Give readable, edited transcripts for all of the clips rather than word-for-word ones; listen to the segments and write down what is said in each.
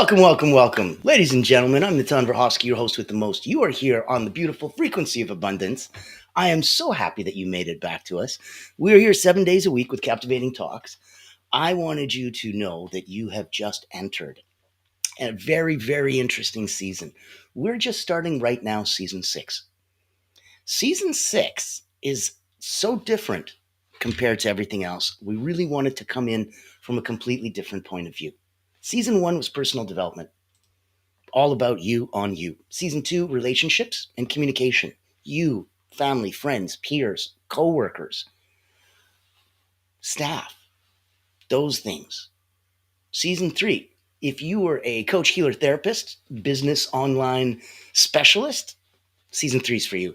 Welcome, welcome, welcome. Ladies and gentlemen, I'm Natan Verhofsky, your host with the most. You are here on the beautiful frequency of abundance. I am so happy that you made it back to us. We are here 7 days a week with captivating talks. I wanted you to know that you have just entered a very, very interesting season. We're just starting right now, season 6. Season 6 is so different compared to everything else. We really wanted to come in from a completely different point of view. Season 1 was personal development, all about you on you. Season 2, relationships and communication. You, family, friends, peers, co-workers, staff, those things. Season 3, if you were a coach, healer, therapist, business online specialist, season 3 is for you.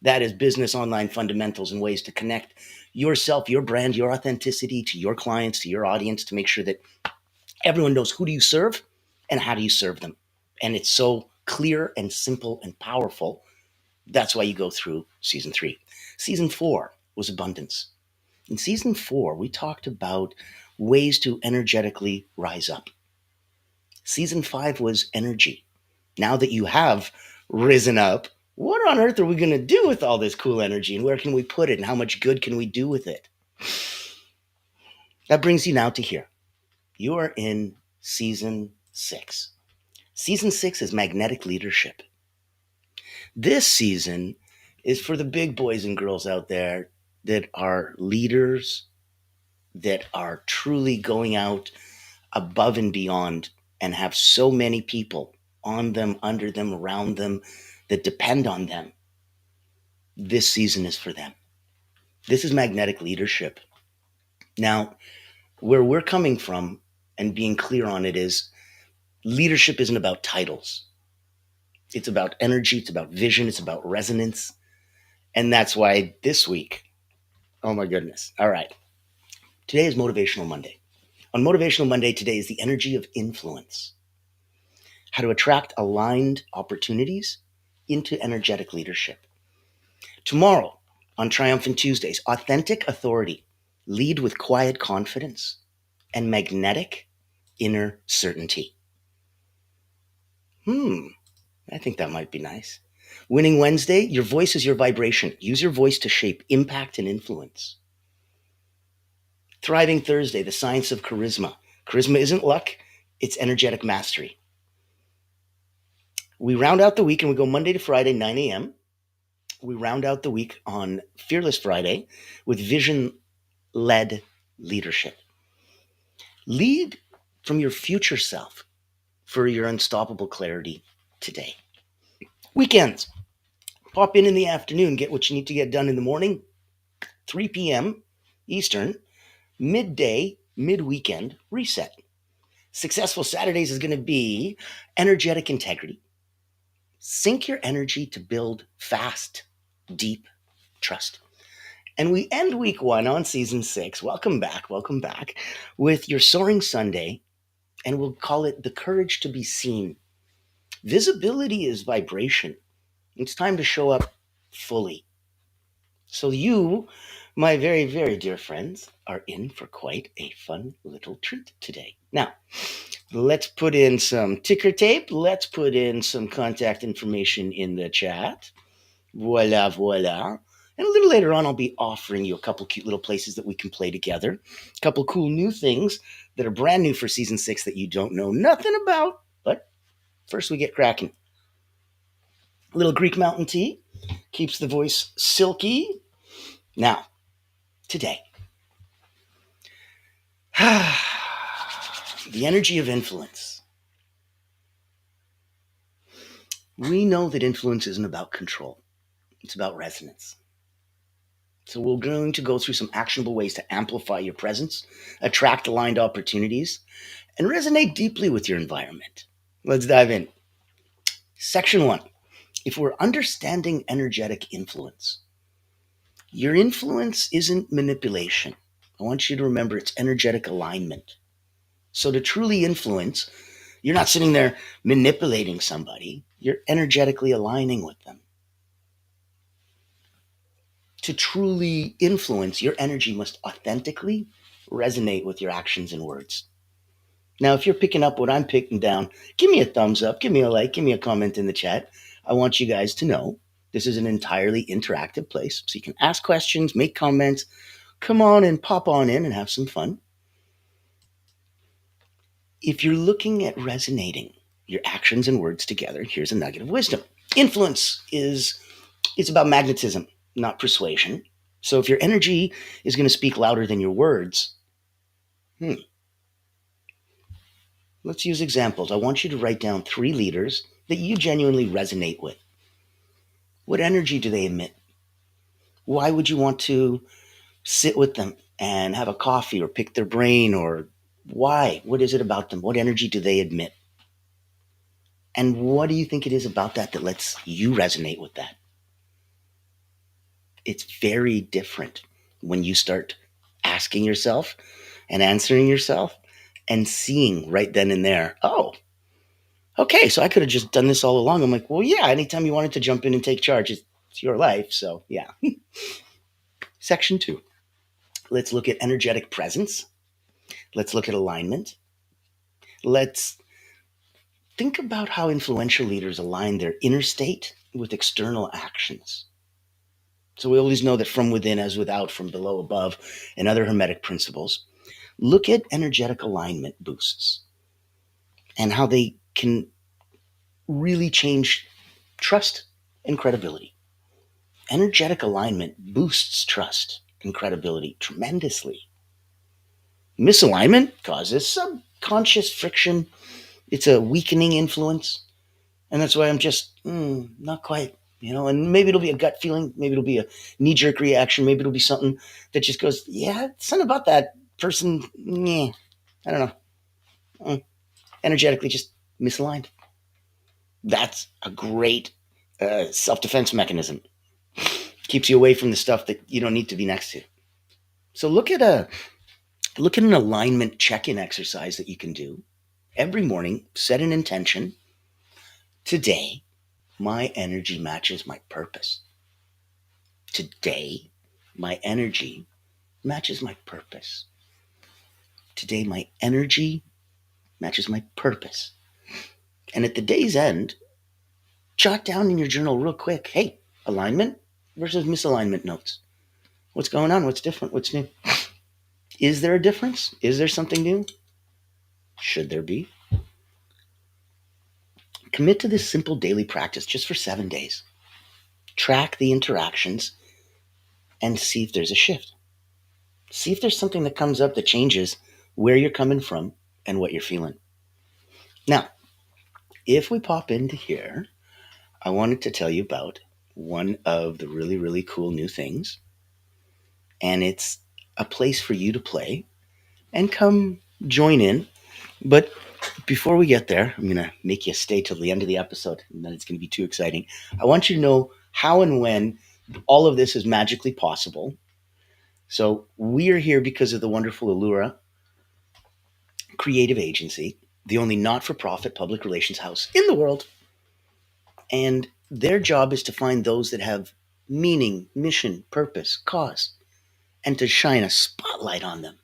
That is business online fundamentals and ways to connect yourself, your brand, your authenticity to your clients, to your audience, to make sure that everyone knows who do you serve and how do you serve them. And it's so clear and simple and powerful. That's why you go through season 3. Season 4 was abundance. In season 4, we talked about ways to energetically rise up. Season 5 was energy. Now that you have risen up, what on earth are we going to do with all this cool energy, and where can we put it, and how much good can we do with it? That brings you now to here. You are in season 6. Season 6 is magnetic leadership. This season is for the big boys and girls out there that are leaders, that are truly going out above and beyond and have so many people on them, under them, around them that depend on them. This season is for them. This is magnetic leadership. Now, where we're coming from and being clear on it is leadership isn't about titles. It's about energy, it's about vision, it's about resonance. And that's why this week, oh my goodness. All right. Today is Motivational Monday. On Motivational Monday, today is the energy of influence. How to attract aligned opportunities into energetic leadership. Tomorrow, on Triumphant Tuesdays, authentic authority. Lead with quiet confidence and magnetic inner certainty. I think that might be nice. Winning Wednesday, your voice is your vibration. Use your voice to shape impact and influence. Thriving Thursday, the science of charisma. Charisma isn't luck, it's energetic mastery. We round out the week and we go Monday to Friday, 9 a.m. We round out the week on Fearless Friday with vision-led leadership. Lead from your future self for your unstoppable clarity today. Weekends. Pop in the afternoon, get what you need to get done in the morning, 3 p.m. Eastern, midday, mid-weekend reset. Successful Saturdays is going to be energetic integrity. Sync your energy to build fast, deep trust. And we end week 1 on season 6. Welcome back, with your Soaring Sunday, and we'll call it the courage to be seen. Visibility is vibration. It's time to show up fully. So you, my very, very dear friends, are in for quite a fun little treat today. Now, let's put in some ticker tape. Let's put in some contact information in the chat. Voila, voila. And a little later on, I'll be offering you a couple cute little places that we can play together. A couple cool new things that are brand new for season 6 that you don't know nothing about. But first, we get cracking. A little Greek mountain tea keeps the voice silky. Now, today, the energy of influence. We know that influence isn't about control. It's about resonance. So we're going to go through some actionable ways to amplify your presence, attract aligned opportunities, and resonate deeply with your environment. Let's dive in. Section 1. If we're understanding energetic influence, your influence isn't manipulation. I want you to remember it's energetic alignment. So to truly influence, you're not sitting there manipulating somebody. You're energetically aligning with them. To truly influence, your energy must authentically resonate with your actions and words. Now, if you're picking up what I'm picking down, give me a thumbs up, give me a like, give me a comment in the chat. I want you guys to know this is an entirely interactive place, so you can ask questions, make comments. Come on and pop on in and have some fun. If you're looking at resonating your actions and words together, here's a nugget of wisdom. Influence it's about magnetism, not persuasion. So if your energy is going to speak louder than your words, let's use examples. I want you to write down 3 leaders that you genuinely resonate with. What energy do they emit? Why would you want to sit with them and have a coffee or pick their brain? Or why? What is it about them? What energy do they emit? And what do you think it is about that that lets you resonate with that? It's very different when you start asking yourself and answering yourself and seeing right then and there, oh, okay, so I could have just done this all along. I'm like, well, yeah, anytime you wanted to jump in and take charge, it's your life. So, yeah. Section 2. Let's look at energetic presence. Let's look at alignment. Let's think about how influential leaders align their inner state with external actions. So we always know that from within as without, from below above, and other Hermetic principles. Look at energetic alignment boosts and how they can really change trust and credibility. Energetic alignment boosts trust and credibility tremendously. Misalignment causes subconscious friction. It's a weakening influence. And that's why I'm just not quite, and maybe it'll be a gut feeling. Maybe it'll be a knee-jerk reaction. Maybe it'll be something that just goes, yeah, something about that person, I don't know. Energetically just misaligned. That's a great self-defense mechanism. Keeps you away from the stuff that you don't need to be next to. So look at an alignment check-in exercise that you can do every morning. Set an intention. Today, my energy matches my purpose. Today, my energy matches my purpose. Today, my energy matches my purpose. And at the day's end, jot down in your journal real quick, hey, alignment versus misalignment notes. What's going on? What's different? What's new? Is there a difference? Is there something new? Should there be? Commit to this simple daily practice just for 7 days. Track the interactions and see if there's a shift. See if there's something that comes up that changes where you're coming from and what you're feeling. Now, if we pop into here, I wanted to tell you about one of the really, really cool new things. And it's a place for you to play and come join in. But before we get there, I'm going to make you stay till the end of the episode, and then it's going to be too exciting. I want you to know how and when all of this is magically possible. So we are here because of the wonderful Allura Creative Agency, the only not-for-profit public relations house in the world. And their job is to find those that have meaning, mission, purpose, cause, and to shine a spotlight on them,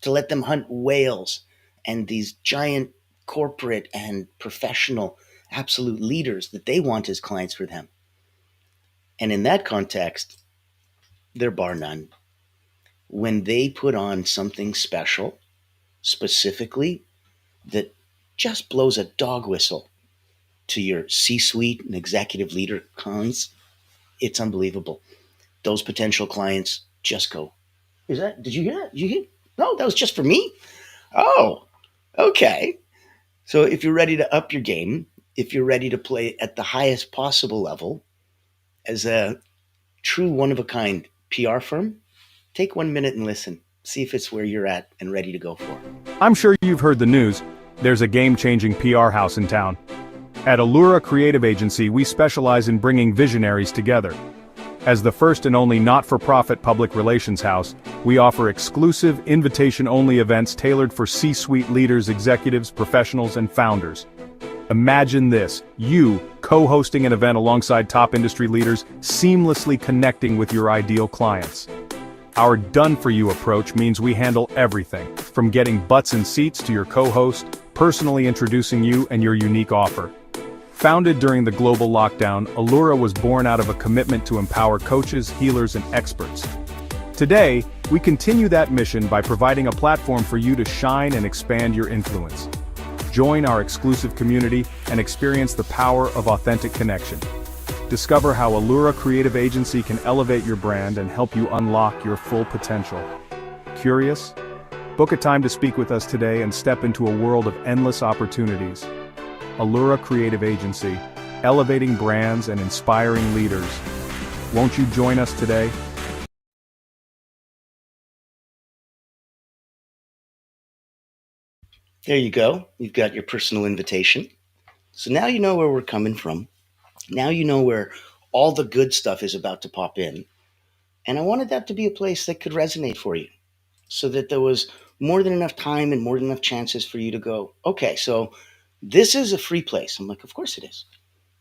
to let them hunt whales and these giant corporate and professional absolute leaders that they want as clients for them. And in that context, they're bar none. When they put on something special, specifically, that just blows a dog whistle to your C-suite and executive leader cons, it's unbelievable. Those potential clients just go, did you hear that? Did you hear? No, that was just for me? Oh, okay. So if you're ready to up your game, if you're ready to play at the highest possible level as a true one-of-a-kind PR firm, take 1 minute and listen. See if it's where you're at and ready to go for. I'm sure you've heard the news. There's a game-changing PR house in town. At Allura Creative Agency, we specialize in bringing visionaries together. As the first and only not-for-profit public relations house, we offer exclusive, invitation-only events tailored for C-suite leaders, executives, professionals, and founders. Imagine this, you co-hosting an event alongside top industry leaders, seamlessly connecting with your ideal clients. Our done-for-you approach means we handle everything, from getting butts in seats to your co-host, personally introducing you and your unique offer. Founded during the global lockdown, Allura was born out of a commitment to empower coaches, healers, and experts. Today, we continue that mission by providing a platform for you to shine and expand your influence. Join our exclusive community and experience the power of authentic connection. Discover how Allura Creative Agency can elevate your brand and help you unlock your full potential. Curious? Book a time to speak with us today and step into a world of endless opportunities. Allura Creative Agency, elevating brands and inspiring leaders. Won't you join us today? There you go. You've got your personal invitation. So now you know where we're coming from. Now you know where all the good stuff is about to pop in. And I wanted that to be a place that could resonate for you so that there was more than enough time and more than enough chances for you to go, okay, so this is a free place. I'm like, of course it is.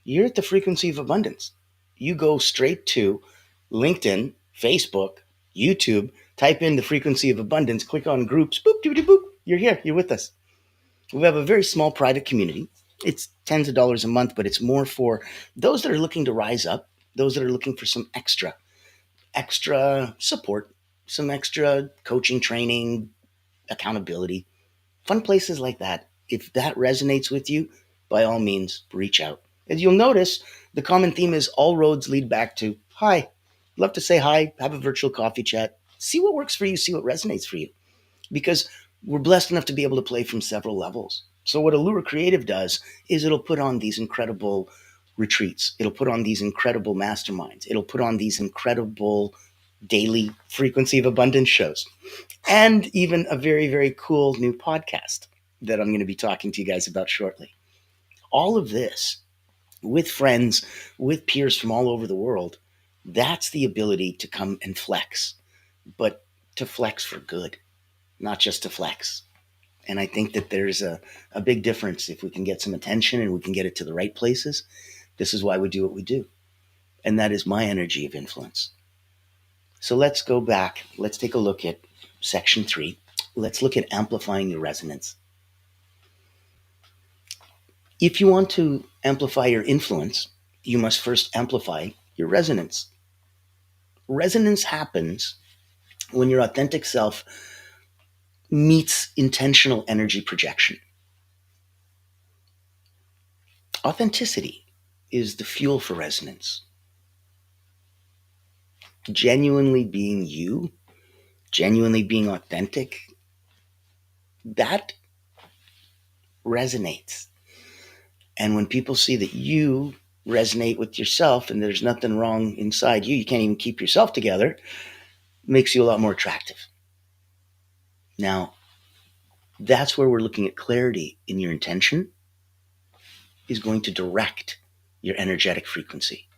You're at the frequency of abundance. You go straight to LinkedIn, Facebook, YouTube, type in the frequency of abundance, click on groups, boop, doop, doop, boop. You're here. You're with us. We have a very small private community. It's tens of dollars a month, but it's more for those that are looking to rise up, those that are looking for some extra support, some extra coaching, training, accountability, fun places like that. If that resonates with you, by all means, reach out. As you'll notice, the common theme is all roads lead back to hi. Love to say hi, have a virtual coffee chat, see what works for you, see what resonates for you. Because we're blessed enough to be able to play from several levels. So what Allura Creative does is it'll put on these incredible retreats. It'll put on these incredible masterminds. It'll put on these incredible daily frequency of abundance shows. And even a very, very cool new podcast that I'm going to be talking to you guys about shortly. All of this with friends, with peers from all over the world, that's the ability to come and flex, but to flex for good, not just to flex. And I think that there's a big difference if we can get some attention and we can get it to the right places. This is why we do what we do. And that is my energy of influence. So let's go back. Let's take a look at section 3. Let's look at amplifying your resonance. If you want to amplify your influence, you must first amplify your resonance. Resonance happens when your authentic self meets intentional energy projection. Authenticity is the fuel for resonance. Genuinely being you, genuinely being authentic, that resonates. And when people see that you resonate with yourself and there's nothing wrong inside you, you can't even keep yourself together, it makes you a lot more attractive. Now, that's where we're looking at clarity in your intention is going to direct your energetic frequency.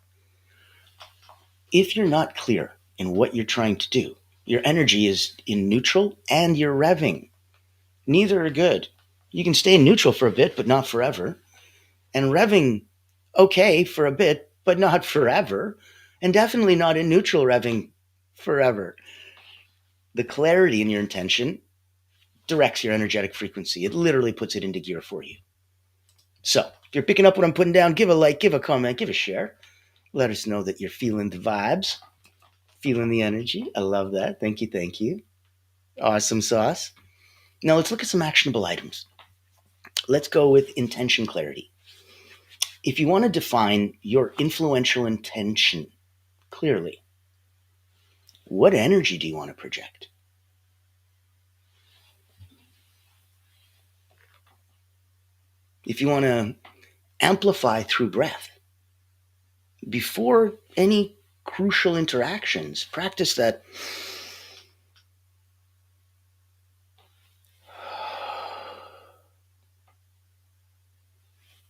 If you're not clear in what you're trying to do, your energy is in neutral and you're revving. Neither are good. You can stay in neutral for a bit, but not forever. And revving, okay, for a bit, but not forever. And definitely not in neutral revving forever. The clarity in your intention directs your energetic frequency. It literally puts it into gear for you. So, if you're picking up what I'm putting down, give a like, give a comment, give a share. Let us know that you're feeling the vibes, feeling the energy. I love that. Thank you, thank you. Awesome sauce. Now let's look at some actionable items. Let's go with intention clarity. If you want to define your influential intention clearly, what energy do you want to project? If you want to amplify through breath, before any crucial interactions, practice that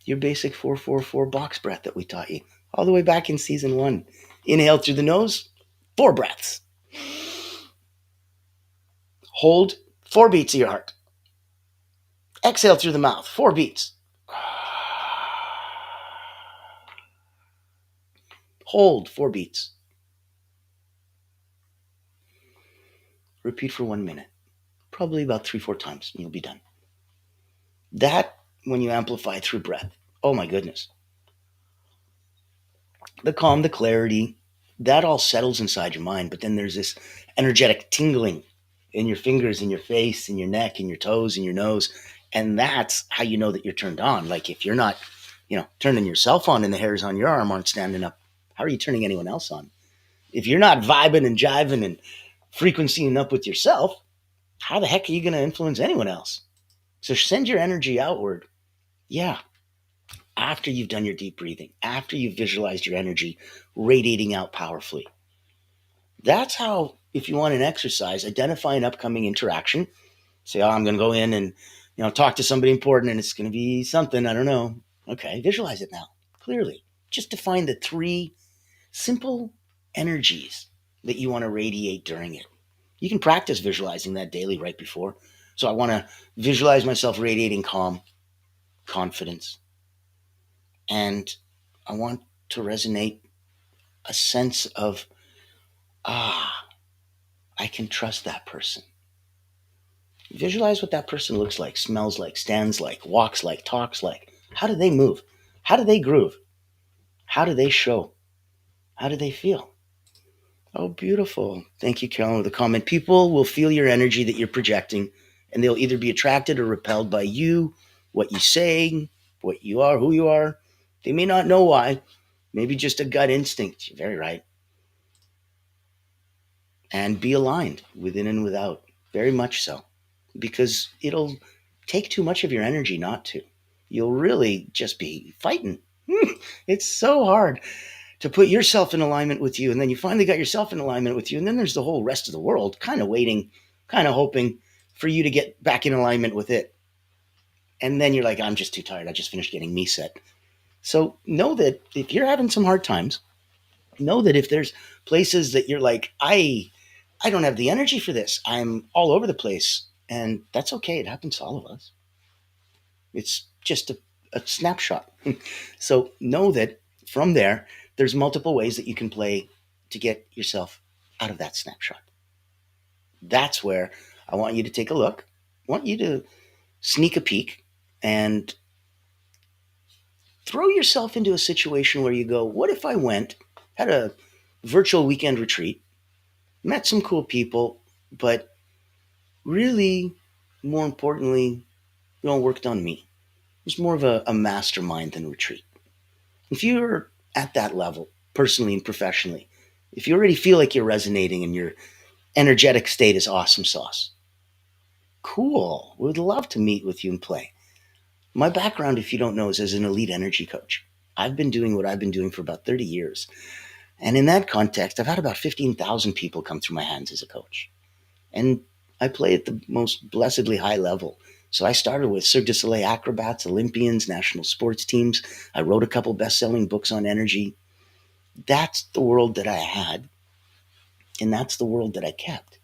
your basic 4-4-4 box breath that we taught you all the way back in season 1. Inhale through the nose, 4 breaths. Hold 4 beats of your heart. Exhale through the mouth, 4 beats. Hold 4 beats. Repeat for 1 minute. Probably about 3-4 times, and you'll be done. That, when you amplify through breath, oh my goodness. The calm, the clarity, that all settles inside your mind, but then there's this energetic tingling in your fingers, in your face, in your neck, in your toes, in your nose. And that's how you know that you're turned on. Like if you're not, turning yourself on and the hairs on your arm aren't standing up, how are you turning anyone else on? If you're not vibing and jiving and frequencying up with yourself, how the heck are you going to influence anyone else? So send your energy outward. Yeah. After you've done your deep breathing, after you've visualized your energy radiating out powerfully. That's how, if you want an exercise, identify an upcoming interaction. Say, I'm going to go in and, talk to somebody important and it's going to be something, I don't know. Okay, visualize it now, clearly. Just define the 3 simple energies that you want to radiate during it. You can practice visualizing that daily right before. So I want to visualize myself radiating calm, confidence, and I want to resonate a sense of, I can trust that person. Visualize what that person looks like, smells like, stands like, walks like, talks like. How do they move? How do they groove? How do they show? How do they feel? Oh, beautiful. Thank you, Carolyn, with the comment. People will feel your energy that you're projecting, and they'll either be attracted or repelled by you, what you say, what you are, who you are. They may not know why. Maybe just a gut instinct. You're very right. And be aligned within and without. Very much so. Because it'll take too much of your energy not to. You'll really just be fighting. It's so hard to put yourself in alignment with you. And then you finally got yourself in alignment with you. And then there's the whole rest of the world kind of waiting, kind of hoping for you to get back in alignment with it. And then you're like, I'm just too tired. I just finished getting me set. So know that if you're having some hard times, know that if there's places that you're like, I don't have the energy for this. I'm all over the place. And that's okay. It happens to all of us. It's just a snapshot. So know that from there, there's multiple ways that you can play to get yourself out of that snapshot. That's where I want you to take a look. I want you to sneak a peek and throw yourself into a situation where you go, what if I went, had a virtual weekend retreat, met some cool people, but really, more importantly, worked on me. It was more of a mastermind than retreat. If you're at that level, personally and professionally, if you already feel like you're resonating and your energetic state is awesome sauce, cool. We'd love to meet with you and play. My background, if you don't know, is as an elite energy coach. I've been doing what I've been doing for about 30 years. And in that context, I've had about 15,000 people come through my hands as a coach. And I play at the most blessedly high level. So I started with Cirque du Soleil acrobats, Olympians, national sports teams. I wrote a couple best-selling books on energy. That's the world that I had. And that's the world that I kept.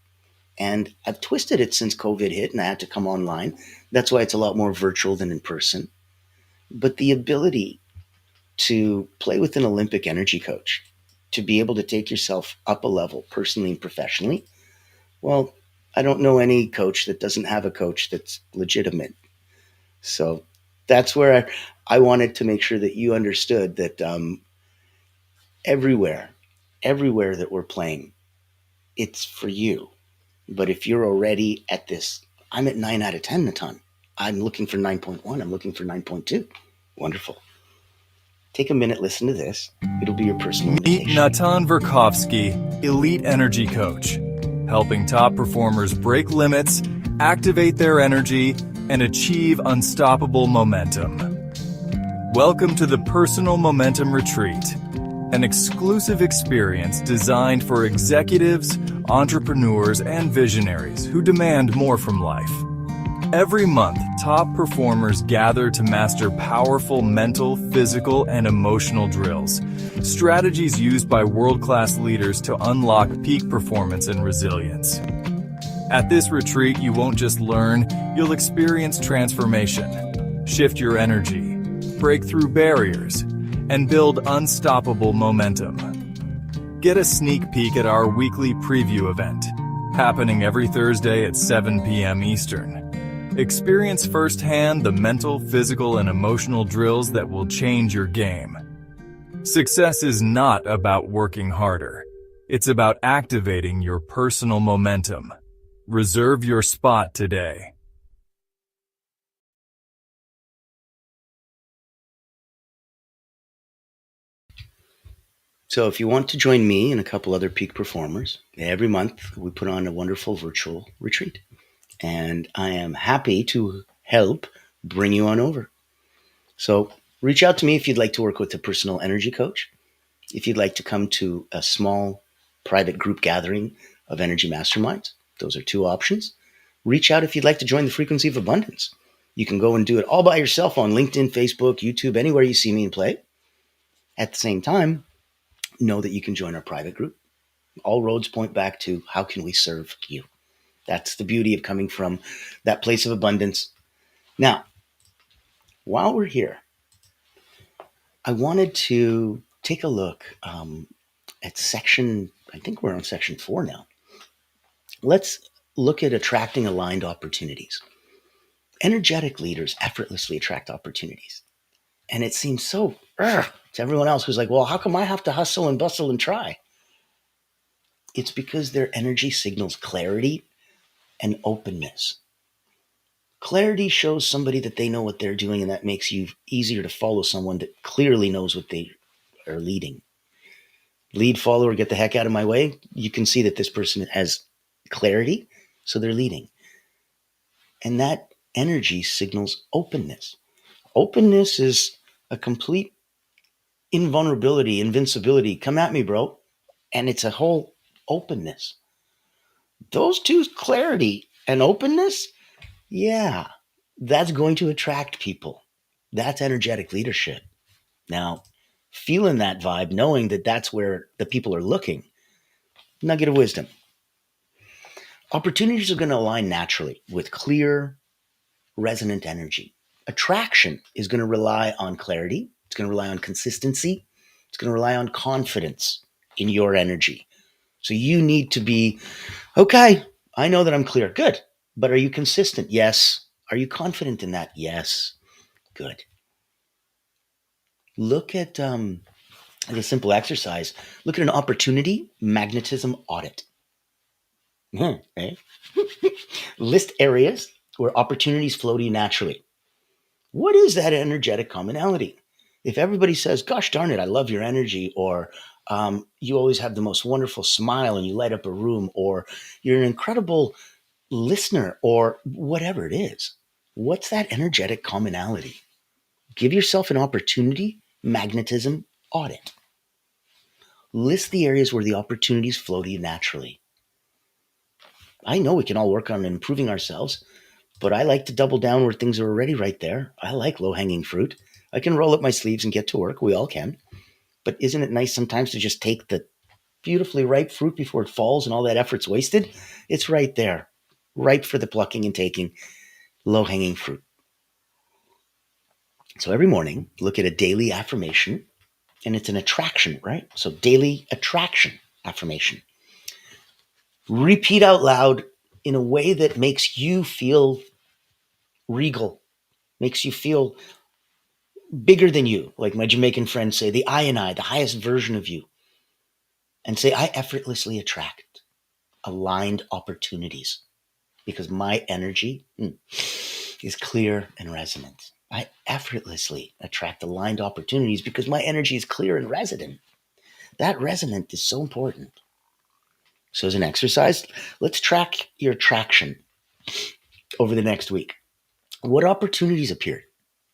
And I've twisted it since COVID hit and I had to come online. That's why it's a lot more virtual than in person. But the ability to play with an Olympic energy coach, to be able to take yourself up a level personally and professionally, well, I don't know any coach that doesn't have a coach that's legitimate. So that's where I wanted to make sure that you understood that everywhere that we're playing, it's for you. But if you're already at this, I'm at 9 out of 10 Natan. I'm looking for 9.1. I'm looking for 9.2. Wonderful. Take a minute, listen to this. It'll be your personal Meet invitation. Natan Verkhovsky, Elite Energy Coach, helping top performers break limits, activate their energy, and achieve unstoppable momentum. Welcome to the Personal Momentum Retreat, an exclusive experience designed for executives, entrepreneurs, and visionaries who demand more from life. Every month, top performers gather to master powerful mental, physical, and emotional drills, strategies used by world-class leaders to unlock peak performance and resilience. At this retreat, you won't just learn, you'll experience transformation, shift your energy, break through barriers, and build unstoppable momentum. Get a sneak peek at our weekly preview event, happening every Thursday at 7 p.m. Eastern. Experience firsthand the mental, physical, and emotional drills that will change your game. Success is not about working harder. It's about activating your personal momentum. Reserve your spot today. So if you want to join me and a couple other peak performers, every month we put on a wonderful virtual retreat. And I am happy to help bring you on over. So reach out to me if you'd like to work with a personal energy coach, if you'd like to come to a small private group gathering of energy masterminds. Those are two options. Reach out if you'd like to join the Frequency of Abundance. You can go and do it all by yourself on LinkedIn, Facebook, YouTube, anywhere you see me and play. At the same time, know that you can join our private group. All roads point back to how can we serve you? That's the beauty of coming from that place of abundance. Now, while we're here, I wanted to take a look at section, I think we're on section 4 now. Let's look at attracting aligned opportunities. Energetic leaders effortlessly attract opportunities. And it seems so to everyone else who's like, well, how come I have to hustle and bustle and try? It's because their energy signals clarity and openness. Clarity shows somebody that they know what they're doing, and that makes you easier to follow someone that clearly knows what they are leading. Lead, follower, get the heck out of my way. You can see that this person has clarity, so they're leading. And that energy signals openness. Openness is a complete invulnerability, invincibility. Come at me, bro. And it's a whole openness. Those two, clarity and openness, yeah, that's going to attract people. That's energetic leadership. Now, feeling that vibe, knowing that that's where the people are looking, nugget of wisdom. Opportunities are going to align naturally with clear, resonant energy. Attraction is going to rely on clarity. It's going to rely on consistency. It's going to rely on confidence in your energy. So you need to be, okay, I know that I'm clear. Good. But are you consistent? Yes. Are you confident in that? Yes. Good. Look at a simple exercise. Look at an opportunity magnetism audit. Okay. List areas where opportunities flow to you naturally. What is that energetic commonality? If everybody says, gosh darn it, I love your energy, or you always have the most wonderful smile and you light up a room, or you're an incredible listener, or whatever it is, what's that energetic commonality? Give yourself an opportunity magnetism audit. List the areas where the opportunities flow to you naturally. I know we can all work on improving ourselves, but I like to double down where things are already right there. I like low-hanging fruit. I can roll up my sleeves and get to work. We all can. But isn't it nice sometimes to just take the beautifully ripe fruit before it falls and all that effort's wasted? It's right there, ripe for the plucking and taking, low-hanging fruit. So every morning, look at a daily affirmation, and it's an attraction, right? So daily attraction affirmation. Repeat out loud in a way that makes you feel regal, makes you feel bigger than you. Like my Jamaican friends say, the I and I, the highest version of you. And say, I effortlessly attract aligned opportunities because my energy is clear and resonant. I effortlessly attract aligned opportunities because my energy is clear and resonant. That resonant is so important. So as an exercise, let's track your attraction over the next week. What opportunities appeared?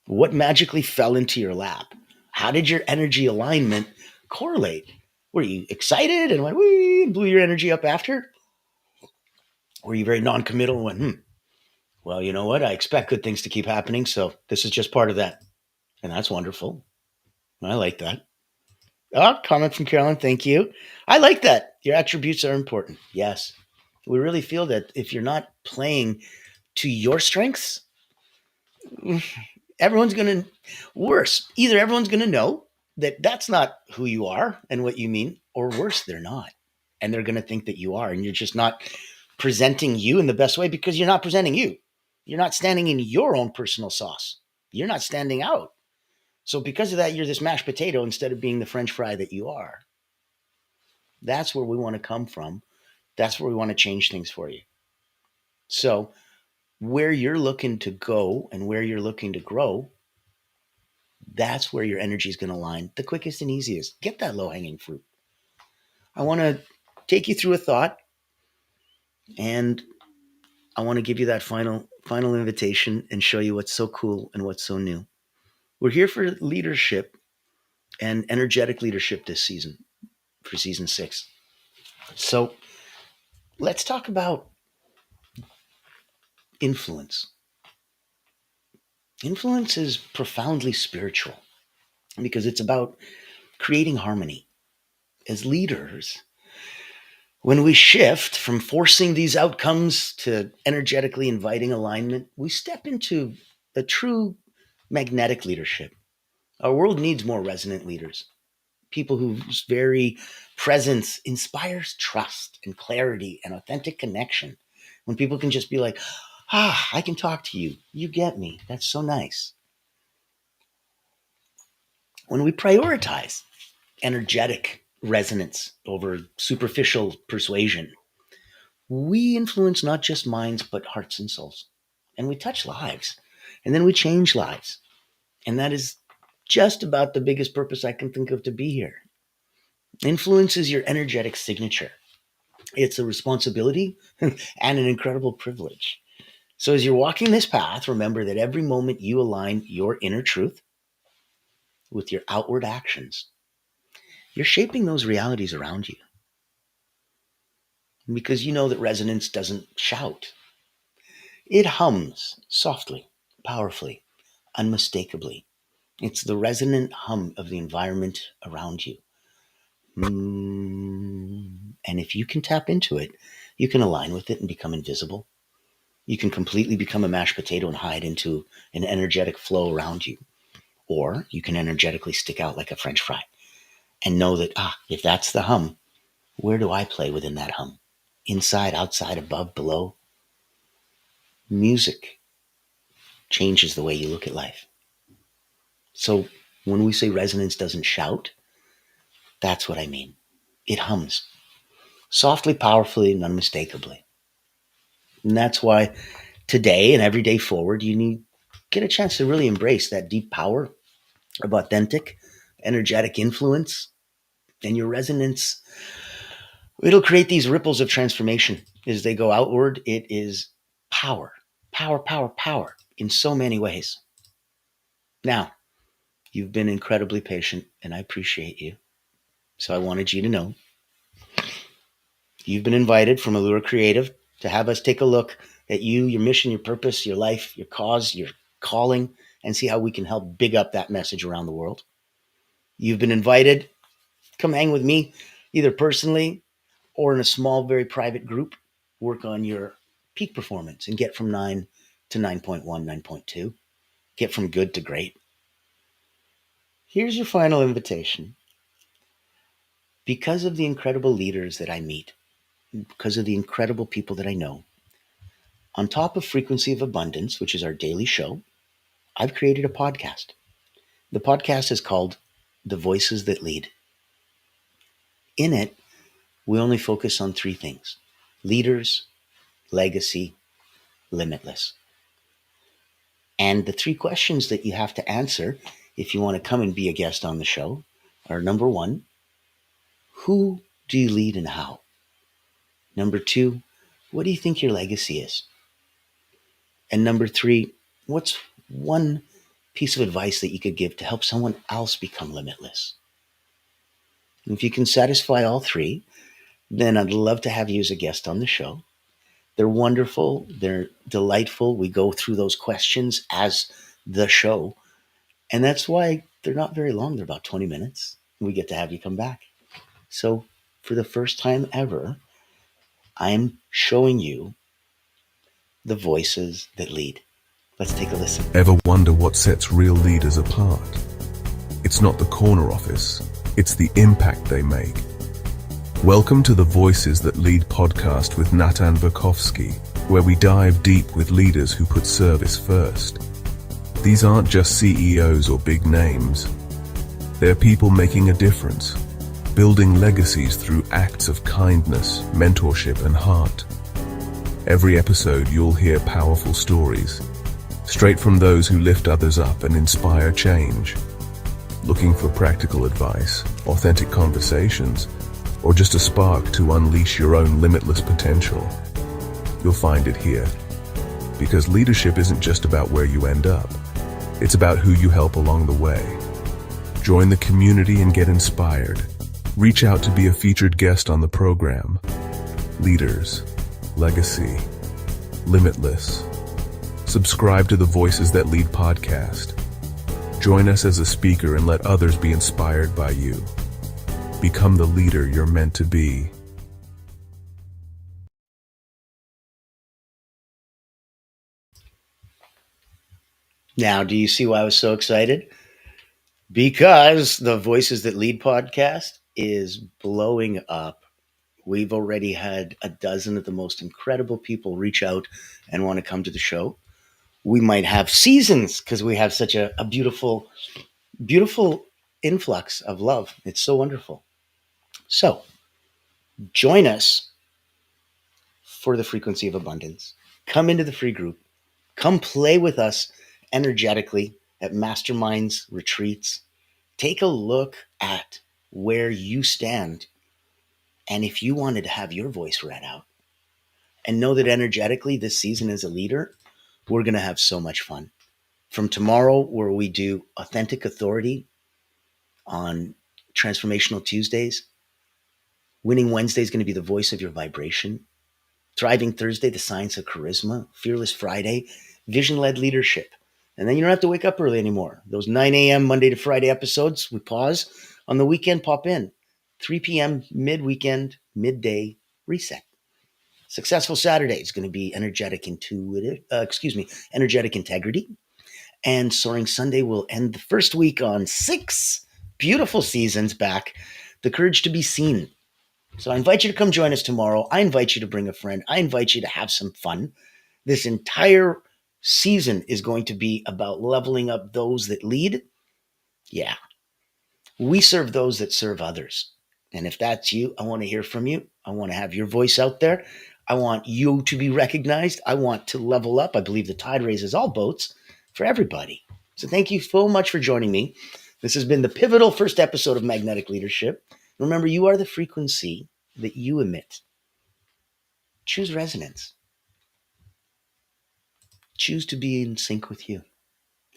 What magically fell into your lap? How did your energy alignment correlate? Were you excited and went, wee, and blew your energy up after? Were you very non-committal and went, well, you know what? I expect good things to keep happening, so this is just part of that. And that's wonderful. I like that. Oh, comment from Carolyn. Thank you. I like that. Your attributes are important. Yes. We really feel that if you're not playing to your strengths, everyone's going to, worse, either everyone's going to know that that's not who you are and what you mean, or worse, they're not. And they're going to think that you are, and you're just not presenting you in the best way because you're not presenting you. You're not standing in your own personal sauce. You're not standing out. So because of that, you're this mashed potato instead of being the French fry that you are. That's where we want to come from. That's where we want to change things for you. So where you're looking to go and where you're looking to grow, that's where your energy is going to align the quickest and easiest. Get that low-hanging fruit. I want to take you through a thought, and I want to give you that final invitation and show you what's so cool and what's so new. We're here for leadership and energetic leadership this season, for season 6. So let's talk about influence. Influence is profoundly spiritual because it's about creating harmony. As leaders, when we shift from forcing these outcomes to energetically inviting alignment, we step into a true magnetic leadership. Our world needs more resonant leaders, people whose very presence inspires trust and clarity and authentic connection. When people can just be like, I can talk to you. You get me. That's so nice. When we prioritize energetic resonance over superficial persuasion, we influence not just minds, but hearts and souls. And we touch lives. And then we change lives. And that is just about the biggest purpose I can think of to be here. Influence is your energetic signature. It's a responsibility and an incredible privilege. So as you're walking this path, remember that every moment you align your inner truth with your outward actions, you're shaping those realities around you. Because you know that resonance doesn't shout. It hums softly, powerfully, unmistakably. It's the resonant hum of the environment around you. And if you can tap into it, you can align with it and become invisible. You can completely become a mashed potato and hide into an energetic flow around you. Or you can energetically stick out like a French fry and know that, if that's the hum, where do I play within that hum? Inside, outside, above, below? Music changes the way you look at life. So when we say resonance doesn't shout, that's what I mean. It hums softly, powerfully, and unmistakably. And that's why today and every day forward, you get a chance to really embrace that deep power of authentic, energetic influence. And your resonance, it'll create these ripples of transformation as they go outward. It is power, power, power, power in so many ways. Now, you've been incredibly patient, and I appreciate you. So I wanted you to know you've been invited from Allura Creative to have us take a look at you, your mission, your purpose, your life, your cause, your calling, and see how we can help big up that message around the world. You've been invited. Come hang with me, either personally or in a small, very private group. Work on your peak performance and get from 9 to 9.1, 9.2. Get from good to great. Here's your final invitation. Because of the incredible leaders that I meet, because of the incredible people that I know, on top of Frequency of Abundance, which is our daily show, I've created a podcast. The podcast is called The Voices That Lead. In it, we only focus on 3 things: leaders, legacy, limitless. And the 3 questions that you have to answer if you want to come and be a guest on the show are: number 1, who do you lead and how? Number 2, what do you think your legacy is? And number 3, what's one piece of advice that you could give to help someone else become limitless? And if you can satisfy all 3, then I'd love to have you as a guest on the show. They're wonderful. They're delightful. We go through those questions as the show. And that's why they're not very long. They're about 20 minutes. We get to have you come back. So for the first time ever, I'm showing you the voices that lead. Let's take a listen. Ever wonder what sets real leaders apart? It's not the corner office, it's the impact they make. Welcome to the Voices That Lead podcast with Natan Verkovsky, where we dive deep with leaders who put service first. These aren't just CEOs or big names. They're people making a difference, building legacies through acts of kindness, mentorship, and heart. Every episode you'll hear powerful stories, straight from those who lift others up and inspire change. Looking for practical advice, authentic conversations, or just a spark to unleash your own limitless potential? You'll find it here. Because leadership isn't just about where you end up, it's about who you help along the way. Join the community and get inspired. Reach out to be a featured guest on the program. Leaders, legacy, limitless. Subscribe to the Voices That Lead podcast. Join us as a speaker and let others be inspired by you. Become the leader you're meant to be. Now, do you see why I was so excited? Because the Voices That Lead podcast is blowing up. We've already had a dozen of the most incredible people reach out and want to come to the show. We might have seasons because we have such a beautiful, beautiful influx of love. It's so wonderful. So join us for the Frequency of Abundance. Come into the free group. Come play with us energetically at masterminds, retreats. Take a look at where you stand. And if you wanted to have your voice read out, and know that energetically this season as a leader, we're going to have so much fun. From tomorrow, where we do Authentic Authority on Transformational Tuesdays, Winning Wednesday is going to be the voice of your vibration. Thriving Thursday, the science of charisma. Fearless Friday, vision-led leadership. And then you don't have to wake up early anymore. Those 9 a.m. Monday to Friday episodes, we pause. On the weekend, pop in. 3 p.m. mid-weekend, midday reset. Successful Saturday is going to be energetic integrity. And Soaring Sunday will end the first week on 6 beautiful seasons back. The Courage to Be Seen. So I invite you to come join us tomorrow. I invite you to bring a friend. I invite you to have some fun. This entire season is going to be about leveling up those that lead. Yeah. We serve those that serve others. And if that's you, I want to hear from you. I want to have your voice out there. I want you to be recognized. I want to level up. I believe the tide raises all boats for everybody. So thank you so much for joining me. This has been the pivotal first episode of Magnetic Leadership. Remember, you are the frequency that you emit. Choose resonance. Choose to be in sync with you.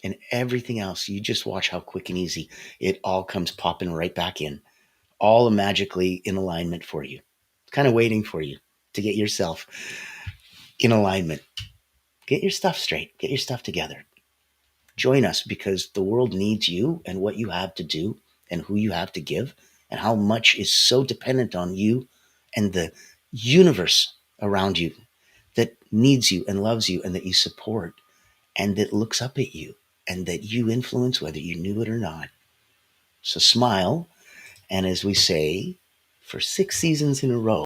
And everything else, you just watch how quick and easy it all comes popping right back in. All magically in alignment for you. It's kind of waiting for you to get yourself in alignment. Get your stuff straight. Get your stuff together. Join us because the world needs you and what you have to do and who you have to give and how much is so dependent on you and the universe around you that needs you and loves you and that you support and that looks up at you and that you influence whether you knew it or not. So smile. And as we say, for 6 seasons in a row,